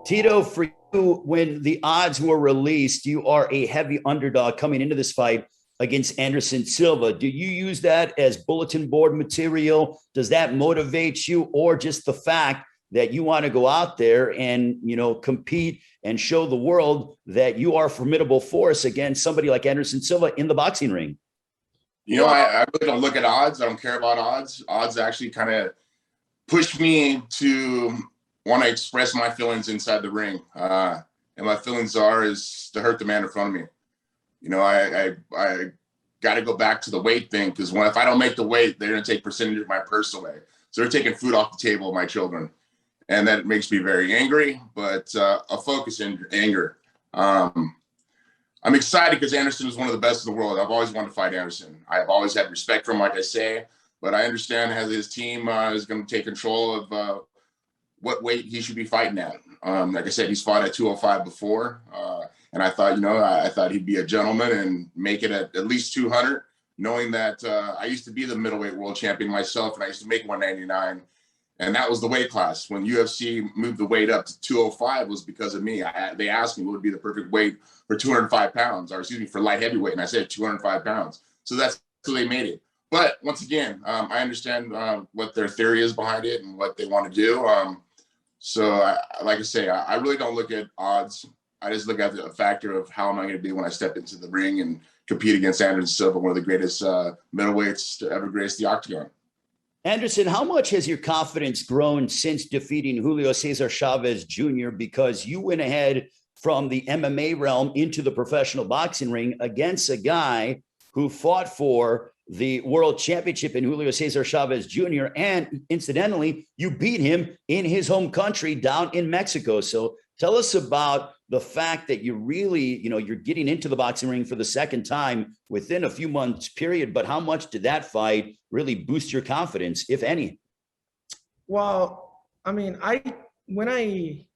Tito, for you, when the odds were released, you are a heavy underdog coming into this fight against Anderson Silva. Do you use that as bulletin board material? Does that motivate you, or just the fact that you want to go out there and compete and show the world that you are a formidable force against somebody like Anderson Silva in the boxing ring? I really don't look at odds. I don't care about odds. Odds actually kind of push me to want to express my feelings inside the ring. And my feelings is to hurt the man in front of me. I got to go back to the weight thing, because if I don't make the weight, they're going to take percentage of my purse away. So they're taking food off the table of my children. And that makes me very angry, but a focus in anger. I'm excited because Anderson is one of the best in the world. I've always wanted to fight Anderson. I've always had respect for him, like I say, but I understand how his team is going to take control of what weight he should be fighting at. Like I said, he's fought at 205 before. And I thought, I thought he'd be a gentleman and make it at least 200, knowing that I used to be the middleweight world champion myself, and I used to make 199. And that was the weight class. When UFC moved the weight up to 205 was because of me. They asked me what would be the perfect weight for 205 pounds, or excuse me, for light heavyweight. And I said 205 pounds. So that's so they made it. But once again, I understand what their theory is behind it and what they want to do. Like I say, I really don't look at odds. I just look at the factor of how am I going to be when I step into the ring and compete against Anderson Silva, one of the greatest middleweights to ever grace the octagon. Anderson, how much has your confidence grown since defeating Julio Cesar Chavez Jr.? Because you went ahead from the MMA realm into the professional boxing ring against a guy who fought for the world championship in Julio Cesar Chavez Jr. And incidentally, you beat him in his home country down in Mexico. So tell us about the fact that you really, you're getting into the boxing ring for the second time within a few months period. But how much did that fight really boost your confidence, if any? Well, I mean, when I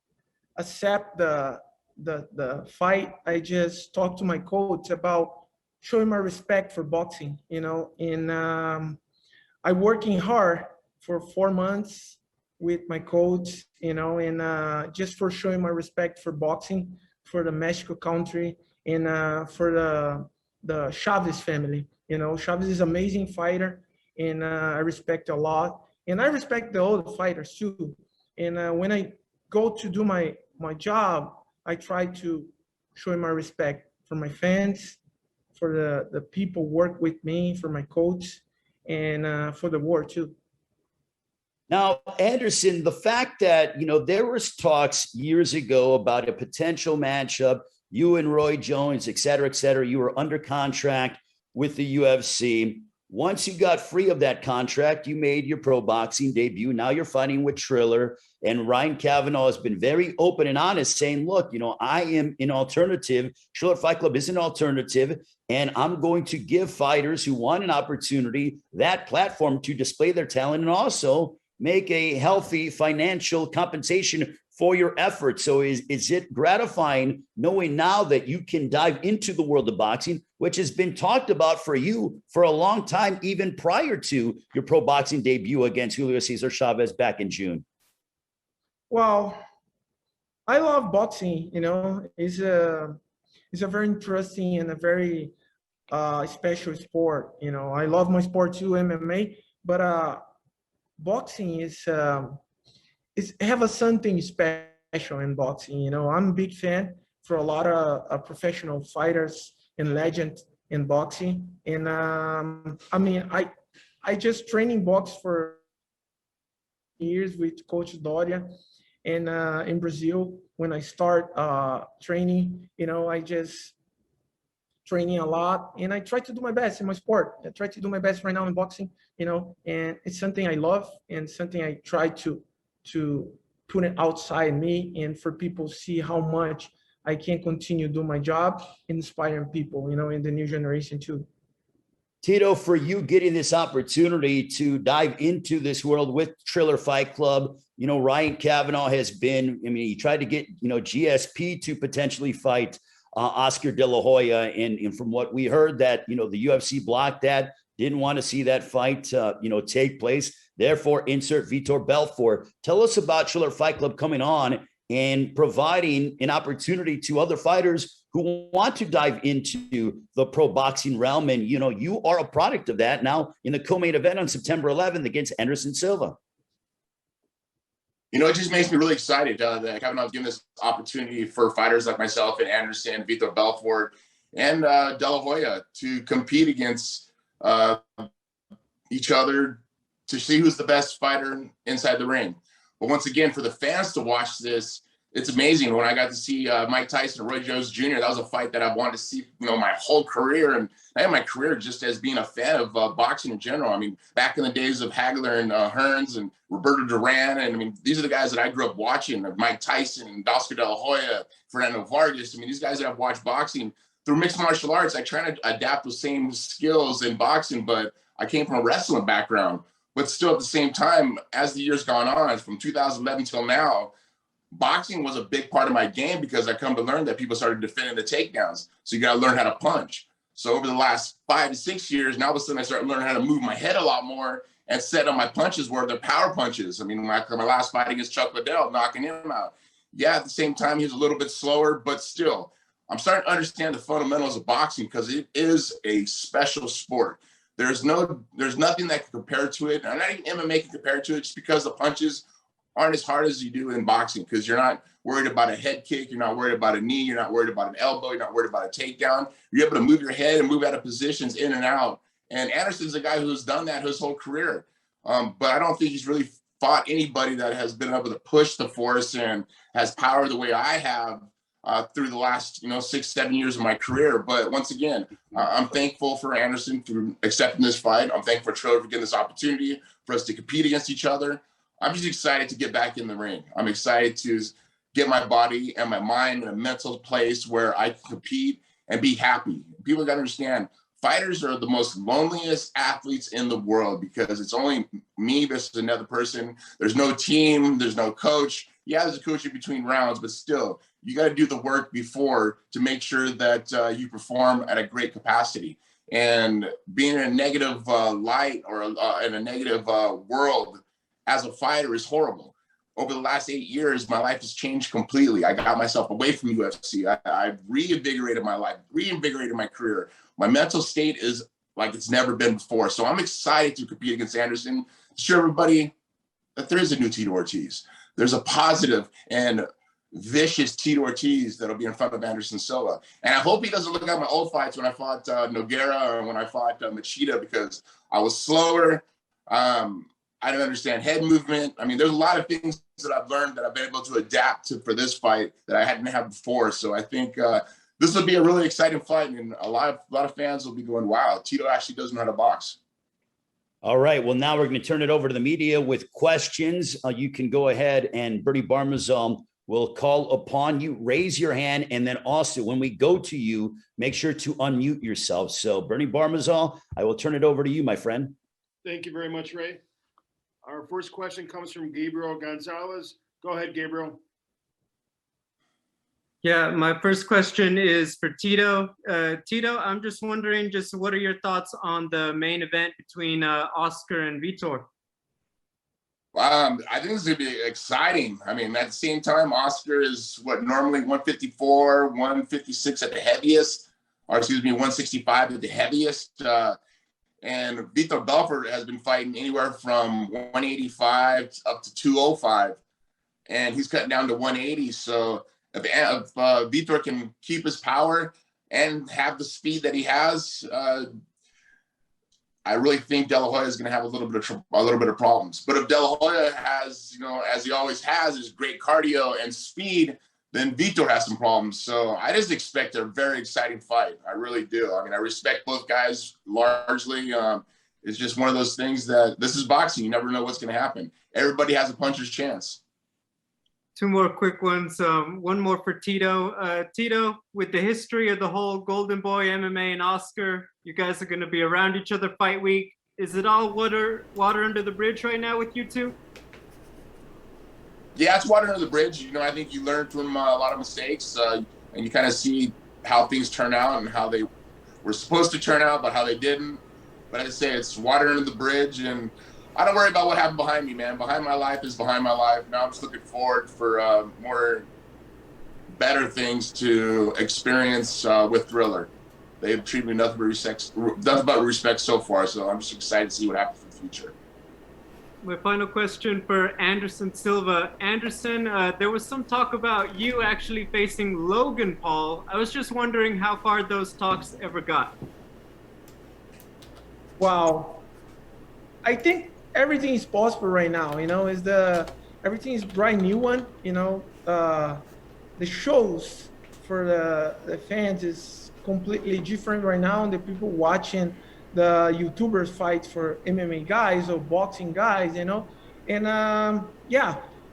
accept the fight, I just talked to my coach about showing my respect for boxing, and I working hard for 4 months with my coach, and just for showing my respect for boxing, for the Mexico country, and for the Chavez family. Chavez is an amazing fighter, and I respect a lot. And I respect the other fighters too. And when I go to do my job, I try to show my respect for my fans, for the people work with me, for my coach, and for the war too. Now, Anderson, the fact that, there was talks years ago about a potential matchup, you and Roy Jones, et cetera, you were under contract with the UFC. Once you got free of that contract, you made your pro boxing debut. Now you're fighting with Triller, and Ryan Kavanaugh has been very open and honest, saying, look, I am an alternative. Triller Fight Club is an alternative, and I'm going to give fighters who want an opportunity that platform to display their talent and also make a healthy financial compensation for your efforts. So is it gratifying knowing now that you can dive into the world of boxing, which has been talked about for you for a long time, even prior to your pro boxing debut against Julio Cesar Chavez back in June? Well, I love boxing. It's a very interesting and a very special sport. I love my sport too, MMA, but boxing is have a something special in boxing. I'm a big fan for a lot of professional fighters and legends in boxing. And I just training box for years with Coach Doria, and in Brazil when I start training, I just training a lot, and I try to do my best in my sport. I try to do my best right now in boxing, and it's something I love and something I try to put it outside me, and for people to see how much I can continue do my job, inspiring people, in the new generation too. Tito, for you getting this opportunity to dive into this world with Triller Fight Club, Ryan Kavanaugh has been, he tried to get, GSP to potentially fight Oscar De La Hoya. And from what we heard that, the UFC blocked that, didn't want to see that fight, take place. Therefore, insert Vitor Belfort. Tell us about Triller Fight Club coming on and providing an opportunity to other fighters who want to dive into the pro boxing realm. And, you know, you are a product of that now in the co-main event on September 11th against Anderson Silva. You know, it just makes me really excited that Kevin was given this opportunity for fighters like myself and Anderson, Vitor Belfort, and De La Hoya to compete against each other to see who's the best fighter inside the ring. But once again, for the fans to watch this, it's amazing. When I got to see Mike Tyson and Roy Jones Jr., that was a fight that I've wanted to see, you know, my whole career. And I had my career just as being a fan of boxing in general. I mean, back in the days of Hagler and Hearns and Roberto Duran. And I mean, these are the guys that I grew up watching, Mike Tyson and Oscar De La Hoya, Fernando Vargas. I mean, these guys that I've watched boxing through mixed martial arts. I try to adapt the same skills in boxing, but I came from a wrestling background. But still at the same time, as the years gone on, from 2011 till now, boxing was a big part of my game because I come to learn that people started defending the takedowns. So you got to learn how to punch. So over the last 5 to 6 years, now all of a sudden I started learning how to move my head a lot more and set on my punches where they're power punches. I mean, my last fight against Chuck Liddell, knocking him out. Yeah, at the same time, he was a little bit slower, but still, I'm starting to understand the fundamentals of boxing because it is a special sport. There's nothing that can compare to it. And not even MMA can compare to it just because the punches aren't as hard as you do in boxing because you're not worried about a head kick. You're not worried about a knee. You're not worried about an elbow. You're not worried about a takedown. You're able to move your head and move out of positions in and out. And Anderson's a guy who's done that his whole career. But I don't think he's really fought anybody that has been able to push the force and has power the way I have through the last, 6-7 years of my career. But once again, I'm thankful for Anderson for accepting this fight. I'm thankful for Triller for getting this opportunity for us to compete against each other. I'm just excited to get back in the ring. I'm excited to get my body and my mind in a mental place where I can compete and be happy. People got to understand, fighters are the most loneliest athletes in the world because it's only me versus another person. There's no team. There's no coach. Yeah, there's a coach in between rounds, but still, you got to do the work before to make sure that you perform at a great capacity. And being in a negative light or in a negative world as a fighter is horrible. Over the last 8 years, my life has changed completely. I got myself away from UFC. I reinvigorated my life, reinvigorated my career. My mental state is like it's never been before. So I'm excited to compete against Anderson, to show everybody that there is a new Tito Ortiz. There's a positive and vicious Tito Ortiz that'll be in front of Anderson Silva. And I hope he doesn't look at my old fights when I fought Nogueira or when I fought Machida because I was slower. I didn't understand head movement. I mean, there's a lot of things that I've learned that I've been able to adapt to for this fight that I hadn't had before. So I think this will be a really exciting fight, and a lot of fans will be going, wow, Tito actually does know how to box. All right. Well, now we're going to turn it over to the media with questions. You can go ahead and Bernie Barmazal will call upon you. Raise your hand. And then also when we go to you, make sure to unmute yourself. So Bernie Barmazal, I will turn it over to you, my friend. Thank you very much, Ray. Our first question comes from Gabriel Gonzalez. Go ahead, Gabriel. Yeah, my first question is for Tito. Tito, I'm just wondering, what are your thoughts on the main event between Oscar and Vitor? I think this is going to be exciting. I mean, at the same time, Oscar is normally 154, 156 at the heaviest, or excuse me, 165 at the heaviest. And Vitor Belfort has been fighting anywhere from 185 up to 205, and he's cutting down to 180. So if Vitor can keep his power and have the speed that he has, I really think De La Hoya is going to have a little bit of problems. But if De La Hoya has, as he always has, is great cardio and speed, then Vitor has some problems. So I just expect a very exciting fight. I really do. I mean, I respect both guys largely. It's just one of those things that this is boxing. You never know what's going to happen. Everybody has a puncher's chance. Two more quick ones. One more for Tito. Tito, with the history of the whole Golden Boy MMA and Oscar, you guys are going to be around each other fight week. Is it all water under the bridge right now with you two? Yeah, it's water under the bridge. I think you learn from a lot of mistakes, and you kind of see how things turn out and how they were supposed to turn out, but how they didn't. But I say it's water under the bridge, and I don't worry about what happened behind me, man. Behind my life is behind my life. Now I'm just looking forward for more better things to experience with Thriller. They've treated me nothing but respect so far, so I'm just excited to see what happens in the future. My final question for Anderson Silva. Anderson, there was some talk about you actually facing Logan Paul. I was just wondering how far those talks ever got. Wow. I think everything is possible right now, everything is brand new one, the shows for the fans is completely different right now. And the people watching the YouTubers fight for MMA guys or boxing guys, and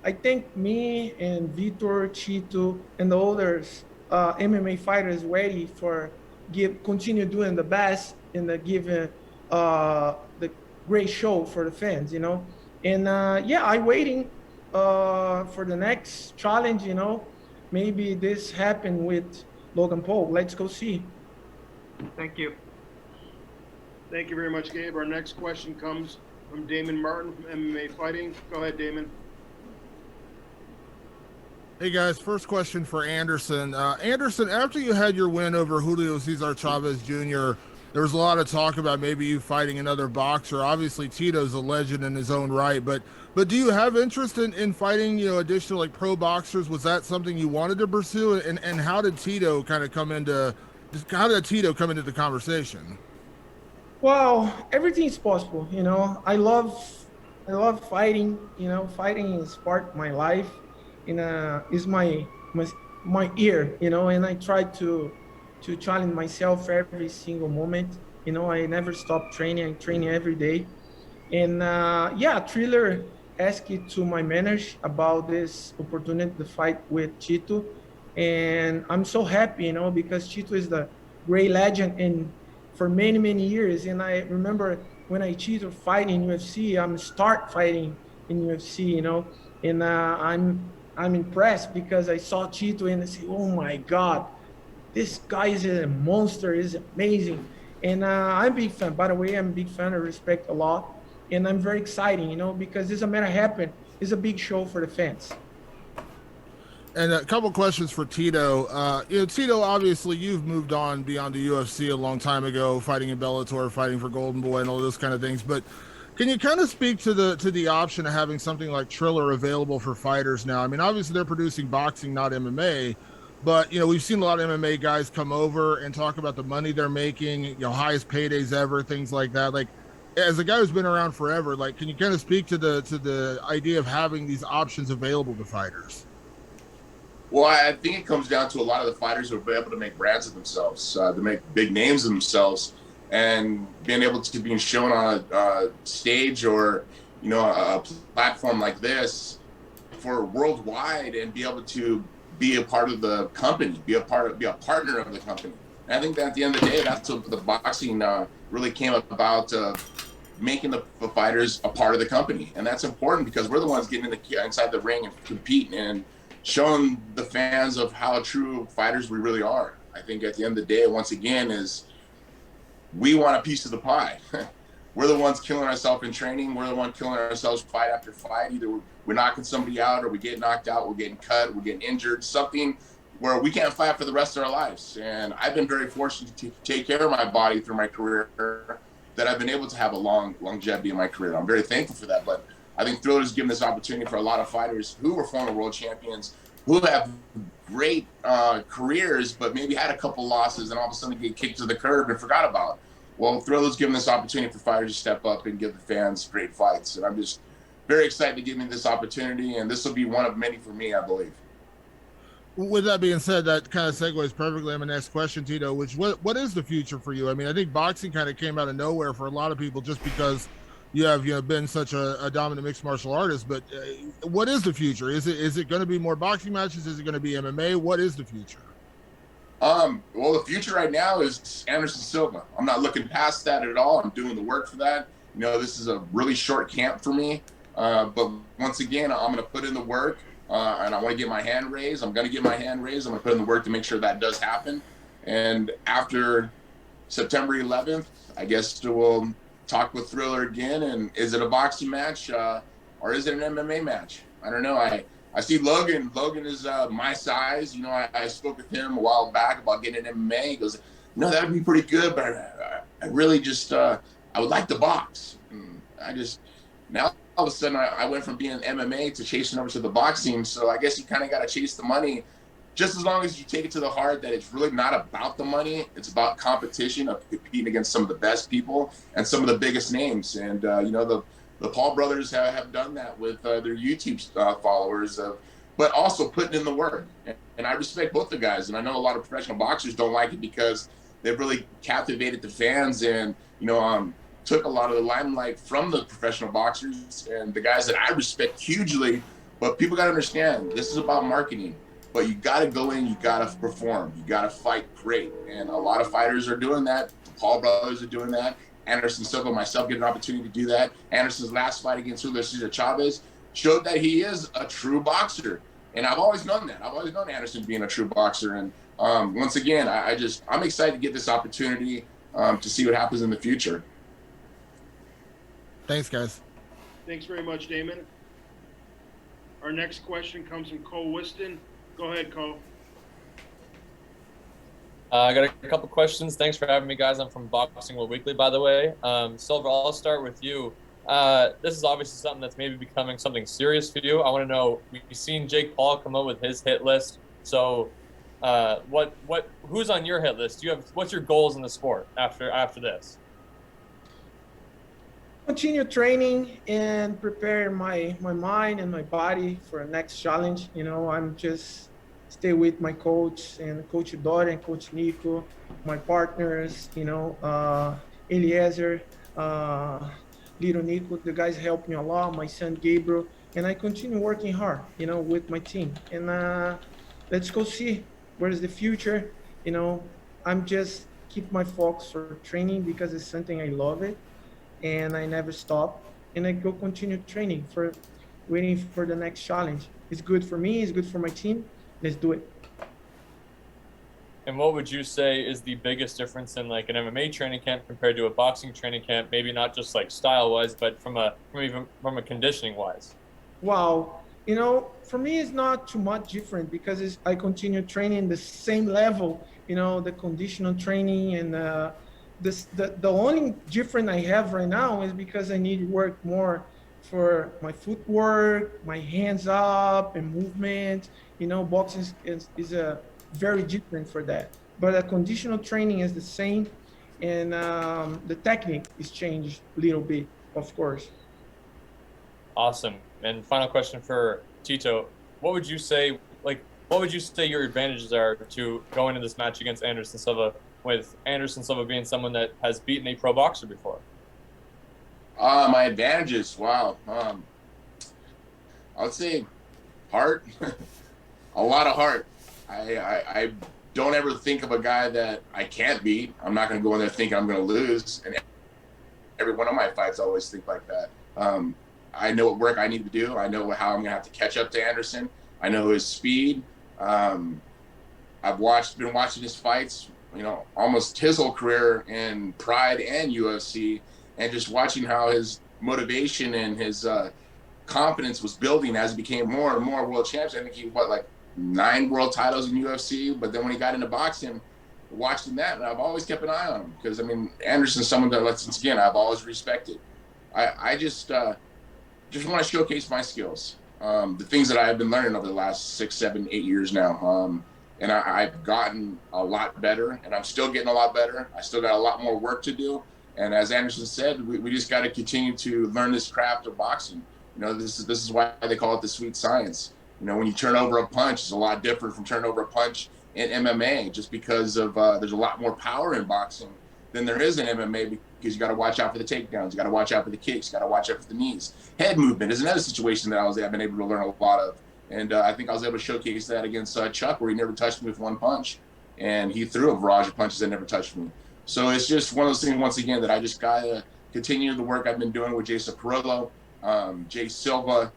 I think me and Vitor, Tito, and the others MMA fighters ready for continue doing the best and give the great show for the fans, and I'm waiting for the next challenge, maybe this happened with Logan Paul. Let's go see. Thank you. Thank you very much, Gabe. Our next question comes from Damon Martin from MMA Fighting. Go ahead, Damon. Hey guys, first question for Anderson. Anderson, after you had your win over Julio Cesar Chavez Jr., there was a lot of talk about maybe you fighting another boxer. Obviously, Tito's a legend in his own right, but do you have interest in fighting, additional like pro boxers? Was that something you wanted to pursue? And how did Tito come into the conversation? Well, everything is possible, I love fighting, fighting is part of my life, is my ear, and I try to challenge myself every single moment. I never stop training. I train every day. And Thriller asked it to my manager about this opportunity to fight with Tito. And I'm so happy, because Tito is the great legend and for many, many years. And I remember when I Tito fight in UFC, I'm start fighting in UFC, and I'm impressed because I saw Tito and I say, oh my God, this guy is a monster, is amazing. And I'm a big fan. By the way, I'm a big fan. I respect a lot. And I'm very excited, because this matter happen. It's a big show for the fans. And a couple questions for Tito. Tito, obviously you've moved on beyond the UFC a long time ago, fighting in Bellator, fighting for Golden Boy and all those kind of things. But can you kind of speak to the option of having something like Triller available for fighters now? I mean, obviously they're producing boxing, not MMA. But, we've seen a lot of MMA guys come over and talk about the money they're making, highest paydays ever, things like that. Like, as a guy who's been around forever, like, can you kind of speak to the idea of having these options available to fighters? Well, I think it comes down to a lot of the fighters who are able to make brands of themselves, to make big names of themselves, and being able to be shown on a stage or, a platform like this for worldwide and be able to be a part of the company, be a partner of the company. And I think that at the end of the day, that's what the boxing really came about, making the fighters a part of the company. And that's important because we're the ones getting inside the ring and competing and showing the fans of how true fighters we really are. I think at the end of the day, once again, is we want a piece of the pie. We're the ones killing ourselves in training. We're the ones killing ourselves fight after fight. Either we're knocking somebody out or we get knocked out, we're getting cut, we're getting injured, something where we can't fight for the rest of our lives. And I've been very fortunate to take care of my body through my career, that I've been able to have a longevity in my career. I'm very thankful for that. But I think Thriller's given this opportunity for a lot of fighters who were former world champions, who have great careers, but maybe had a couple losses and all of a sudden get kicked to the curb and forgot about. Well, Thriller's given this opportunity for fighters to step up and give the fans great fights. And I'm just very excited to give me this opportunity, and this will be one of many for me, I believe. With that being said, that kind of segues perfectly on my next question, Tito, which what is the future for you? I mean, I think boxing kind of came out of nowhere for a lot of people just because you have been such a dominant mixed martial artist, but what is the future? Is it going to be more boxing matches? Is it going to be MMA? What is the future? Well, the future right now is Anderson Silva. I'm not looking past that at all. I'm doing the work for that. This is a really short camp for me. But once again, I'm going to put in the work, and I want to get my hand raised. I'm going to get my hand raised. I'm going to put in the work to make sure that does happen. And after September 11th, I guess we'll talk with Thriller again, and is it a boxing match or is it an MMA match? I don't know. I see Logan. Logan is my size. You know, I spoke with him a while back about getting an MMA. He goes, no, that'd be pretty good, but I really just I would like to box. And I just now all of a sudden I went from being MMA to chasing over to the boxing. So I guess you kind of got to chase the money, just as long as you take it to the heart that it's really not about the money. It's about competition, of competing against some of the best people and some of the biggest names. And you know, the Paul brothers have done that with their YouTube followers, but also putting in the work. And I respect both the guys. And I know a lot of professional boxers don't like it because they've really captivated the fans and, you know, took a lot of the limelight from the professional boxers and the guys that I respect hugely. But people got to understand, this is about marketing. But you got to go in, you got to perform, you got to fight great. And a lot of fighters are doing that. The Paul brothers are doing that. Anderson Silva, myself, get an opportunity to do that. Anderson's last fight against Julio Cesar Chavez showed that he is a true boxer. And I've always known that. I've always known Anderson being a true boxer. And once again, I'm excited to get this opportunity to see what happens in the future. Thanks, guys. Thanks very much, Damon. Our next question comes from Cole Whiston. Go ahead, Cole. I got a couple questions. Thanks for having me, guys. I'm from Boxing World Weekly, by the way. Silva, I'll start with you. This is obviously something that's maybe becoming something serious for you. I want to know, we've seen Jake Paul come up with his hit list. So who's on your hit list? What's your goals in the sport after this? Continue training and prepare my mind and my body for the next challenge. You know, I'm just stay with my coach and Coach Dori and Coach Nico, my partners, you know, Eliezer, Little Nico, the guys help me a lot, my son Gabriel, and I continue working hard, you know, with my team. And let's go see where's the future. You know, I'm just keep my focus for training because it's something I love it, and I never stop. And I go continue training for waiting for the next challenge. It's good for me, it's good for my team. Let's do it. And what would you say is the biggest difference in like an MMA training camp compared to a boxing training camp? Maybe not just like style wise, but from a conditioning wise. Wow, you know, for me it's not too much different because I continue training the same level. You know, the conditional training and the only difference I have right now is because I need to work more for my footwork, my hands up and movement. You know, boxing is a very different for that. But a conditional training is the same, and the technique is changed a little bit, of course. Awesome. And final question for Tito: what would you say your advantages are to go into this match against Anderson Silva, with Anderson Silva being someone that has beaten a pro boxer before? My advantages, wow. I would say heart, a lot of heart. I don't ever think of a guy that I can't beat. I'm not going to go in there thinking I'm going to lose. And every one of my fights, I always think like that. I know what work I need to do. I know how I'm going to have to catch up to Anderson. I know his speed. I've been watching his fights, you know, almost his whole career in Pride and UFC, and just watching how his motivation and his confidence was building as he became more and more world champs. I think he like 9 world titles in UFC, but then when he got into boxing, watching that, and I've always kept an eye on him because I mean Anderson's someone that, once again, I've always respected. I just want to showcase my skills, the things that I've been learning over the last 6, 7, 8 years now, and I've gotten a lot better, and I'm still getting a lot better. I still got a lot more work to do, and as Anderson said, we just got to continue to learn this craft of boxing. You know, this is why they call it the sweet science. You know, when you turn over a punch, it's a lot different from turning over a punch in MMA, just because of there's a lot more power in boxing than there is in MMA, because you got to watch out for the takedowns, you got to watch out for the kicks, you got to watch out for the knees. Head movement is another situation that I've been able to learn a lot of, and I think I was able to showcase that against Chuck, where he never touched me with one punch, and he threw a barrage of punches that never touched me. So it's just one of those things, once again, that I just got to continue the work I've been doing with Jason Perillo, Jay Silva,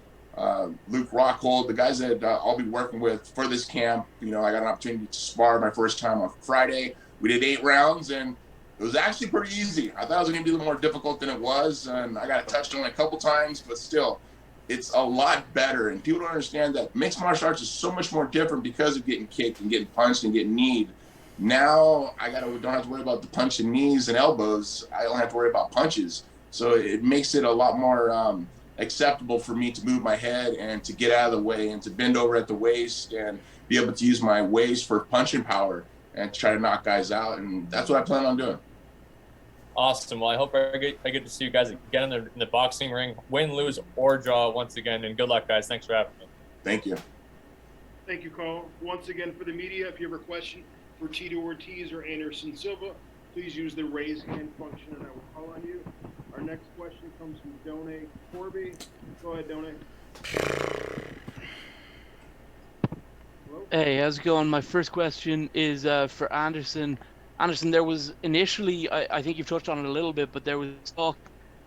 Luke Rockhold, the guys that I'll be working with for this camp. You know, I got an opportunity to spar my first time on Friday. We did 8 rounds, and It was actually pretty easy. I thought it was going to be a little more difficult than it was, and I got touched on it a couple times, but still, it's a lot better. And people don't understand that mixed martial arts is so much more different because of getting kicked and getting punched and getting kneed. Now don't have to worry about the punch and knees and elbows. I only have to worry about punches. So it makes it a lot more acceptable for me to move my head and to get out of the way and to bend over at the waist and be able to use my waist for punching power and try to knock guys out. And that's what I plan on doing. Awesome. Well, I hope I get to see you guys again in the boxing ring, win, lose, or draw once again. And good luck, guys. Thanks for having me. Thank you. Thank you, Carl. Once again, for the media, if you have a question for Tito Ortiz or Anderson Silva, please use the raise hand function and I will call on you. Our next question comes from Done Corby. Go ahead, Done. Hello? Hey, how's it going? My first question is for Anderson. Anderson, there was initially, I think you've touched on it a little bit, but there was talk,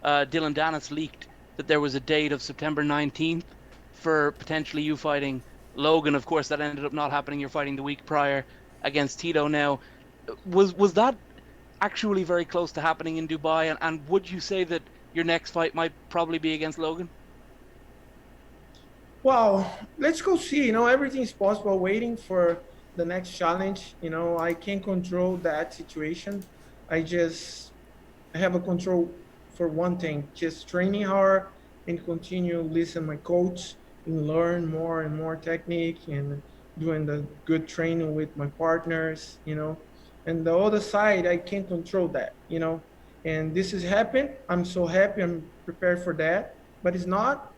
Dylan Dennis leaked that there was a date of September 19th for potentially you fighting Logan. Of course, that ended up not happening. You're fighting the week prior against Tito now. Was that actually very close to happening in Dubai? And would you say that your next fight might probably be against Logan? Well, let's go see. Everything's possible. Waiting for the next challenge. I can't control that situation. I have a control for one thing, just training hard and continue listen my coach and learn more and more technique and doing the good training with my partners, and the other side, I can't control that, and this has happened. I'm so happy. I'm prepared for that, but it's not,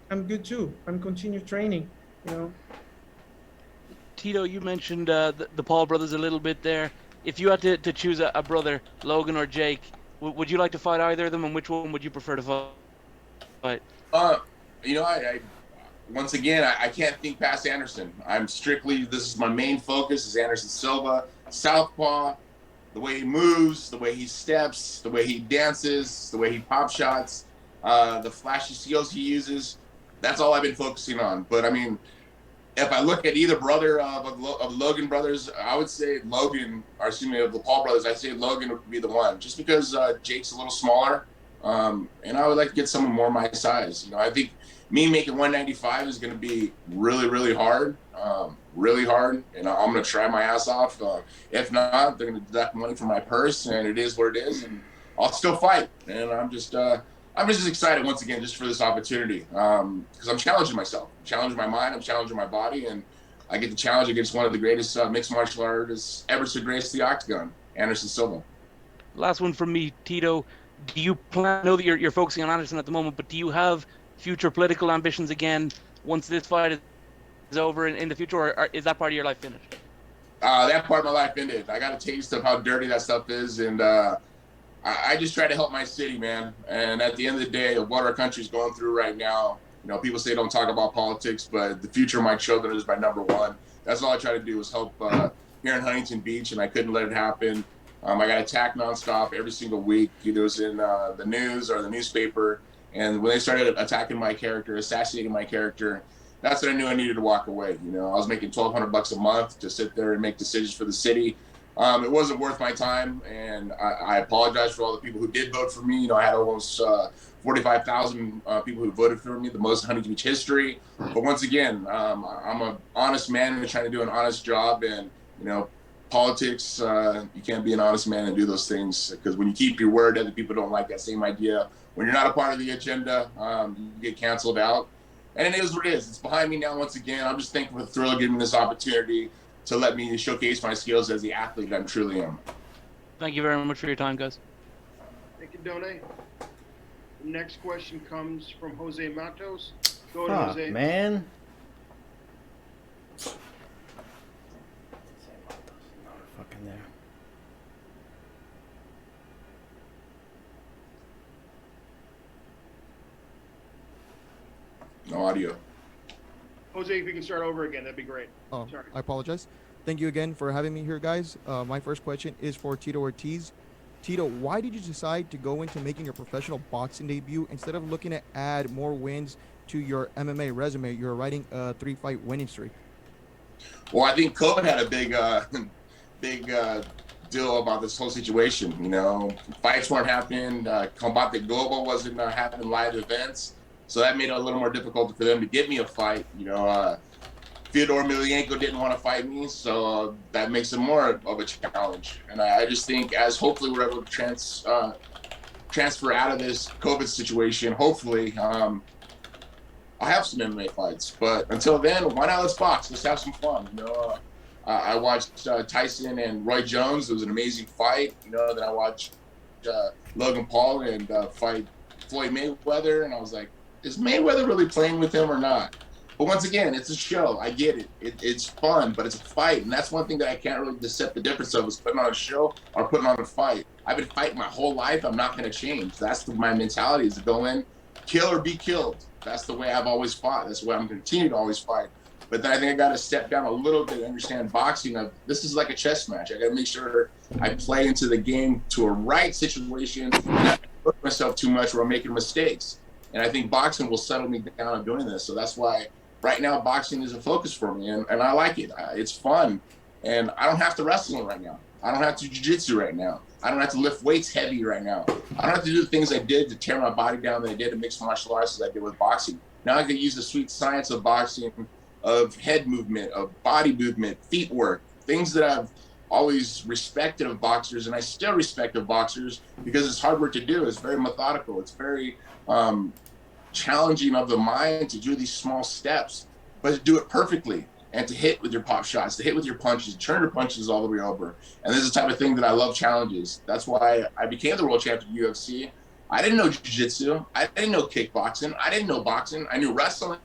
I'm good too. I'm continue training, Tito, you mentioned the Paul brothers a little bit there. If you had to choose a brother, Logan or Jake, would you like to fight either of them, and which one would you prefer to fight? I once again, I can't think past Anderson. This is my main focus is Anderson Silva, southpaw, the way he moves, the way he steps, the way he dances, the way he pop shots, the flashy skills he uses. That's all I've been focusing on. But I mean, if I look at either brother of Logan brothers, I would say Logan, or excuse me, of the Paul brothers, I'd say Logan would be the one, just because Jake's a little smaller, and I would like to get someone more my size. I think me making 195 is going to be really, really hard, and I'm going to try my ass off. If not, they're going to deduct money from my purse, and it is what it is, and I'll still fight. And I'm just excited once again just for this opportunity, because I'm challenging myself, I'm challenging my mind, I'm challenging my body, and I get the challenge against one of the greatest mixed martial artists ever to grace the octagon, Anderson Silva. Last one from me, Tito. Do you plan? I know that you're focusing on Anderson at the moment, but do you have future political ambitions again once this fight is over in the future, or is that part of your life finished? That part of my life ended. I got a taste of how dirty that stuff is, and I just try to help my city, man. And at the end of the day, what our country's going through right now, people say don't talk about politics, but the future of my children is my number one. That's all I try to do is help here in Huntington Beach, and I couldn't let it happen. I got attacked nonstop every single week. It was in the news or the newspaper. And when they started attacking my character, assassinating my character, that's when I knew I needed to walk away. I was making $1,200 a month to sit there and make decisions for the city. It wasn't worth my time, and I apologize for all the people who did vote for me. I had almost 45,000 people who voted for me, the most in Huntington Beach history. But once again, I'm an honest man and trying to do an honest job. And, politics, you can't be an honest man and do those things, because when you keep your word, other people don't like that same idea. When you're not a part of the agenda, you get canceled out. And it is what it is. It's behind me now once again. I'm just thankful for the thrill of giving me this opportunity to let me showcase my skills as the athlete I truly am. Thank you very much for your time, guys. Thank you, Done. The next question comes from Jose Matos. Go ahead, Jose. Man. Fucking there. No audio. Jose, if you can start over again, that'd be great. Oh, Sorry. I apologize. Thank you again for having me here, guys. My first question is for Tito Ortiz. Tito, why did you decide to go into making your professional boxing debut instead of looking to add more wins to your MMA resume? You're riding a 3-fight winning streak. Well, I think COVID had a big deal about this whole situation. You know, fights weren't happening. Combate Global wasn't having live events, so that made it a little more difficult for them to get me a fight. You know, Fyodor Emelianenko didn't want to fight me, so that makes it more of a challenge. And I just think as hopefully we're able to transfer out of this COVID situation, hopefully, I'll have some MMA fights. But until then, why not let's box? Let's have some fun. You know, I watched Tyson and Roy Jones. It was an amazing fight. You know, then I watched Logan Paul and fight Floyd Mayweather, and I was like, is Mayweather really playing with him or not? But once again, it's a show. I get it. It's fun, but it's a fight. And that's one thing that I can't really dissect the difference of is putting on a show or putting on a fight. I've been fighting my whole life. I'm not going to change. That's my mentality, is to go in, kill or be killed. That's the way I've always fought. That's the way I'm going to continue to always fight. But then I think I got to step down a little bit and understand boxing. This is like a chess match. I got to make sure I play into the game to a right situation and not hurt myself too much where I'm making mistakes. And I think boxing will settle me down on doing this. So that's why right now boxing is a focus for me, and I like it. It's fun, and I don't have to wrestle right now. I don't have to jiu-jitsu right now. I don't have to lift weights heavy right now. I don't have to do the things I did to tear my body down that I did in mixed martial arts as I did with boxing. Now I can use the sweet science of boxing, of head movement, of body movement, feet work, things that I've always respected of boxers, and I still respect of boxers because it's hard work to do. It's very methodical. It's very challenging of the mind to do these small steps, but to do it perfectly and to hit with your pop shots, to hit with your punches, turn your punches all the way over. And this is the type of thing that I love challenges. That's why I became the world champion of UFC. I didn't know jiu-jitsu. I didn't know kickboxing. I didn't know boxing. I knew wrestling.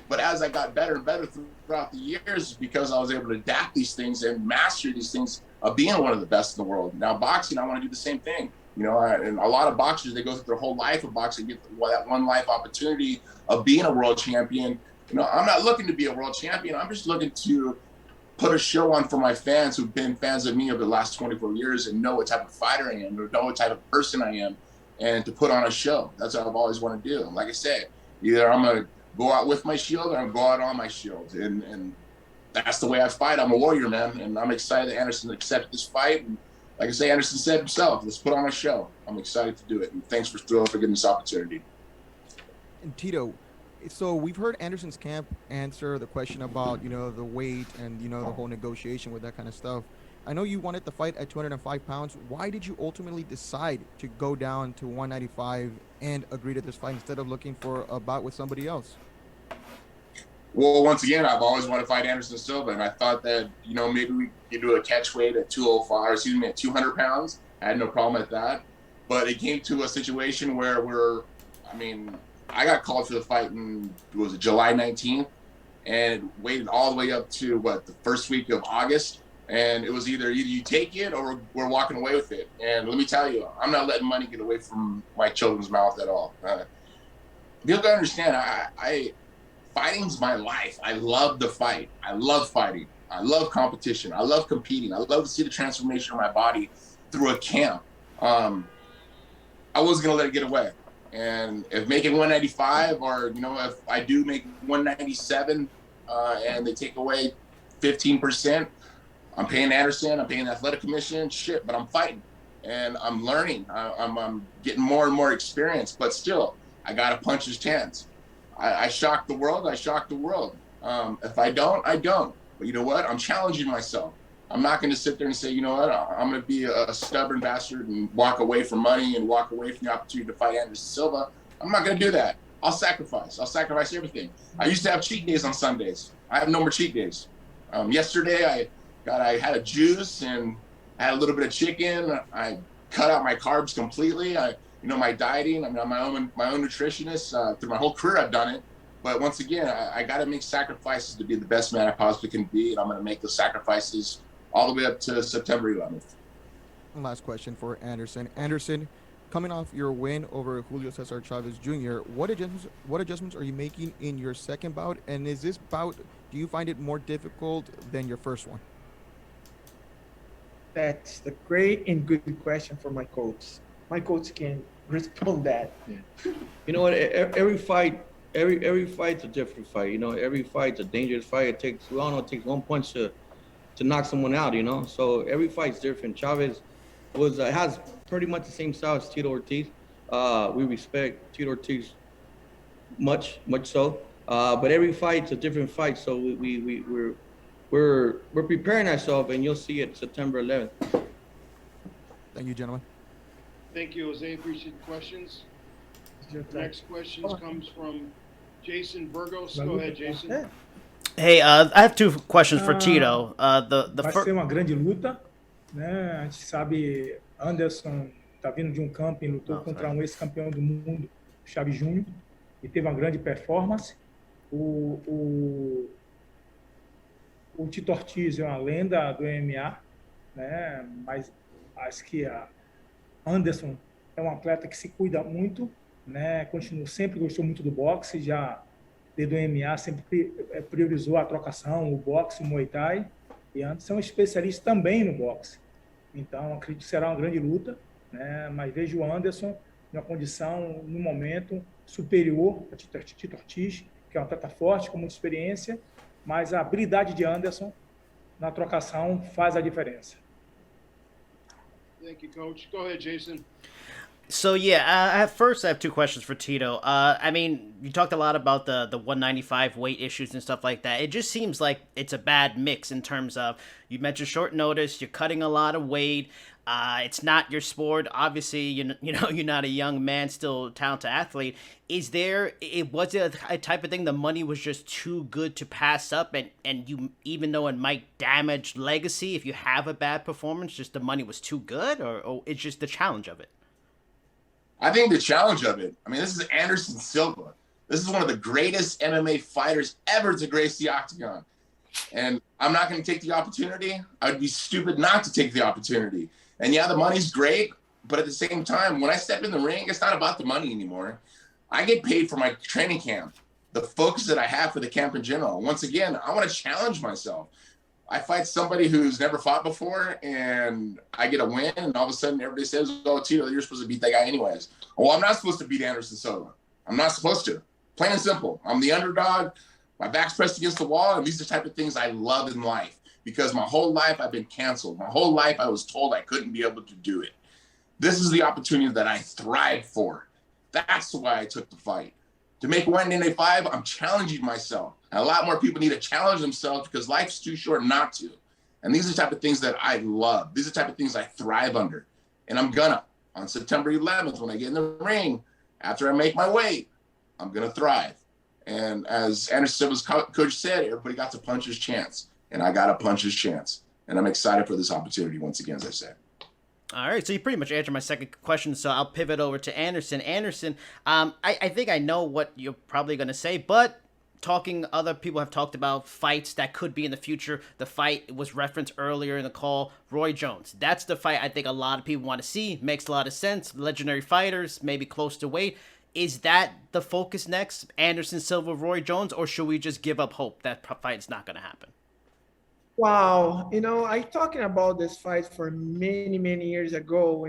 But as I got better and better throughout the years, because I was able to adapt these things and master these things of being one of the best in the world. Now boxing, I want to do the same thing. You know, and a lot of boxers, they go through their whole life of boxing, get that one life opportunity of being a world champion. You know, I'm not looking to be a world champion. I'm just looking to put a show on for my fans who've been fans of me over the last 24 years and know what type of fighter I am, or know what type of person I am, and to put on a show. That's what I've always wanted to do. And like I said, either I'm going to go out with my shield or I'm going to go out on my shield. And that's the way I fight. I'm a warrior, man. And I'm excited that Anderson accepted this fight. And like I say, Anderson said himself, let's put on a show. I'm excited to do it. And thanks for giving this opportunity. And Tito, so we've heard Anderson's camp answer the question about, you know, the weight and, you know, the whole negotiation with that kind of stuff. I know you wanted to fight at 205 pounds. Why did you ultimately decide to go down to 195 and agree to this fight instead of looking for a bout with somebody else? Well, once again, I've always wanted to fight Anderson Silva, and I thought that, you know, maybe we could do a catch weight at 200 pounds. I had no problem at that. But it came to a situation where I got called for the fight in, was it July 19th, and waited all the way up to, the first week of August. And it was either you take it or we're walking away with it. And let me tell you, I'm not letting money get away from my children's mouth at all. You gotta understand, fighting's my life. I love the fight. I love fighting. I love competition. I love competing. I love to see the transformation of my body through a camp. I wasn't gonna let it get away. And if making 195, or, you know, if I do make 197 and they take away 15%, I'm paying Anderson, I'm paying the athletic commission, but I'm fighting and I'm learning. I'm getting more and more experience, but still, I got to punch his chance. I shocked the world. If I don't, I don't. But you know what? I'm challenging myself. I'm not going to sit there and say, you know what? I'm going to be a stubborn bastard and walk away from money and walk away from the opportunity to fight Anderson Silva. I'm not going to do that. I'll sacrifice everything. I used to have cheat days on Sundays. I have no more cheat days. Yesterday, I had a juice and I had a little bit of chicken. I cut out my carbs completely. My dieting, I'm my own nutritionist. Through my whole career, I've done it. But once again, I got to make sacrifices to be the best man I possibly can be. And I'm going to make those sacrifices all the way up to September 11th. Last question for Anderson. Anderson, coming off your win over Julio Cesar Chavez Jr., what adjustments are you making in your second bout? And is this bout, do you find it more difficult than your first one? That's the great and good question for my coach. My coach can respond that. Yeah. You know what? Every fight's a different fight. You know, every fight's a dangerous fight. It takes one punch to knock someone out, you know. So every fight's different. Chavez has pretty much the same style as Tito Ortiz. We respect Tito Ortiz much so. But every fight's a different fight. So we're preparing ourselves, and you'll see it September 11th. Thank you, gentlemen. Thank you, Jose. Appreciate the questions. Next question comes from Jason Burgos. Go ahead, Jason. Hey, I have two questions for Tito. Vai ser uma grande luta, né? A gente sabe, Anderson tá vindo de um camping, lutou contra um ex-campeão do mundo, Chaves Júnior, e teve uma grande performance. O Tito Ortiz é uma lenda do MMA, né? Mas acho que a Anderson é um atleta que se cuida muito, né? Sempre gostou muito do boxe, já desde o MMA sempre priorizou a trocação, o boxe, o Muay Thai, e Anderson é um especialista também no boxe. Então, acredito que será uma grande luta, né? Mas vejo o Anderson numa condição, no momento, superior a Tito Ortiz, que é um atleta forte, com muita experiência, mas a habilidade de Anderson na trocação faz a diferença. Thank you, Coach. Go ahead, Jason. So yeah, first I have two questions for Tito. I mean, you talked a lot about the 195 weight issues and stuff like that. It just seems like it's a bad mix in terms of, you mentioned short notice, you're cutting a lot of weight. It's not your sport. Obviously, you know you're not a young man, still a talented athlete. Was it a type of thing the money was just too good to pass up, and you, even though it might damage legacy if you have a bad performance, just the money was too good, or it's just the challenge of it? I think the challenge of it, I mean, this is Anderson Silva. This is one of the greatest MMA fighters ever to grace the octagon. And I'm not going to take the opportunity. I would be stupid not to take the opportunity. And yeah, the money's great, but at the same time, when I step in the ring, it's not about the money anymore. I get paid for my training camp, the focus that I have for the camp in general. Once again, I want to challenge myself. I fight somebody who's never fought before, and I get a win, and all of a sudden everybody says, oh, Tito, you're supposed to beat that guy anyways. Well, I'm not supposed to beat Anderson Silva. I'm not supposed to. Plain and simple. I'm the underdog. My back's pressed against the wall, and these are the type of things I love in life, because my whole life I've been canceled. My whole life I was told I couldn't be able to do it. This is the opportunity that I thrive for. That's why I took the fight. To make 195, I'm challenging myself. And a lot more people need to challenge themselves, because life's too short not to. And these are the type of things that I love. These are the type of things I thrive under. And I'm gonna, on September 11th, when I get in the ring, after I make my weight, I'm gonna thrive. And as Anderson Silva's coach said, everybody got to punch his chance. And I got to punch his chance. And I'm excited for this opportunity once again, as I said. All right, so you pretty much answered my second question, so I'll pivot over to Anderson. Anderson, I think I know what you're probably going to say, but other people have talked about fights that could be in the future. The fight was referenced earlier in the call, Roy Jones. That's the fight I think a lot of people want to see. Makes a lot of sense. Legendary fighters, maybe close to weight. Is that the focus next, Anderson Silva, Roy Jones, or should we just give up hope that fight's not going to happen? Wow, I talking about this fight for many years ago,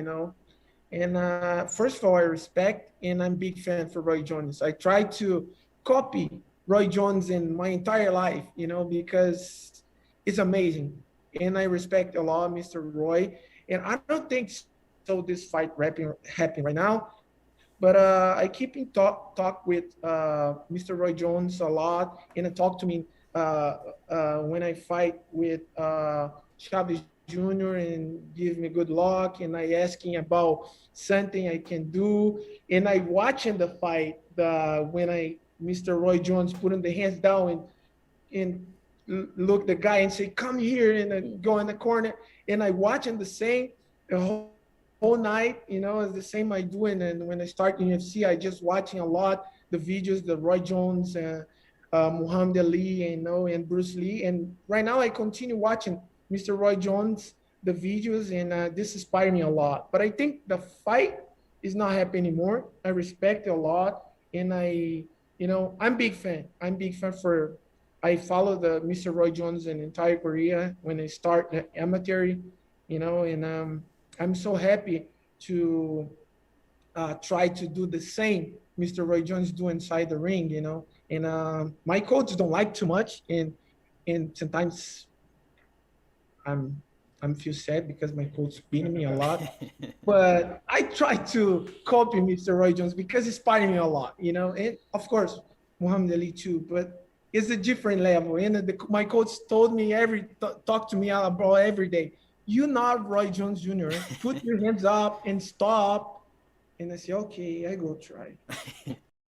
and first of all, I respect, and I'm a big fan for Roy Jones. I try to copy Roy Jones in my entire life, because it's amazing, and I respect a lot Mr. Roy, and I don't think so this fight happening right now, but I keep in talk with Mr. Roy Jones a lot, and talk to me when I fight with Chaves Jr. and give me good luck, and I asking about something I can do, and I watching the fight when Mr. Roy Jones putting the hands down and look the guy and say, come here, and then go in the corner, and I watching the same the whole night, it's the same I do, and when I start in UFC, I just watching a lot the videos, the Roy Jones, Muhammad Ali, and Bruce Lee. And right now I continue watching Mr. Roy Jones, the videos, and this inspired me a lot. But I think the fight is not happening anymore. I respect it a lot. And I'm big fan. I follow the Mr. Roy Jones in entire career when I start the amateur, and I'm so happy to try to do the same Mr. Roy Jones do inside the ring, and my coaches don't like too much, and sometimes I'm feel sad because my coach beating me a lot, but I try to copy Mr. Roy Jones because he's fighting me a lot, you know, and of course Muhammad Ali too, but it's a different level. And my coach told me talk to me about every day. You're not Roy Jones Jr. Put your hands up and stop. And I say, okay, I go try.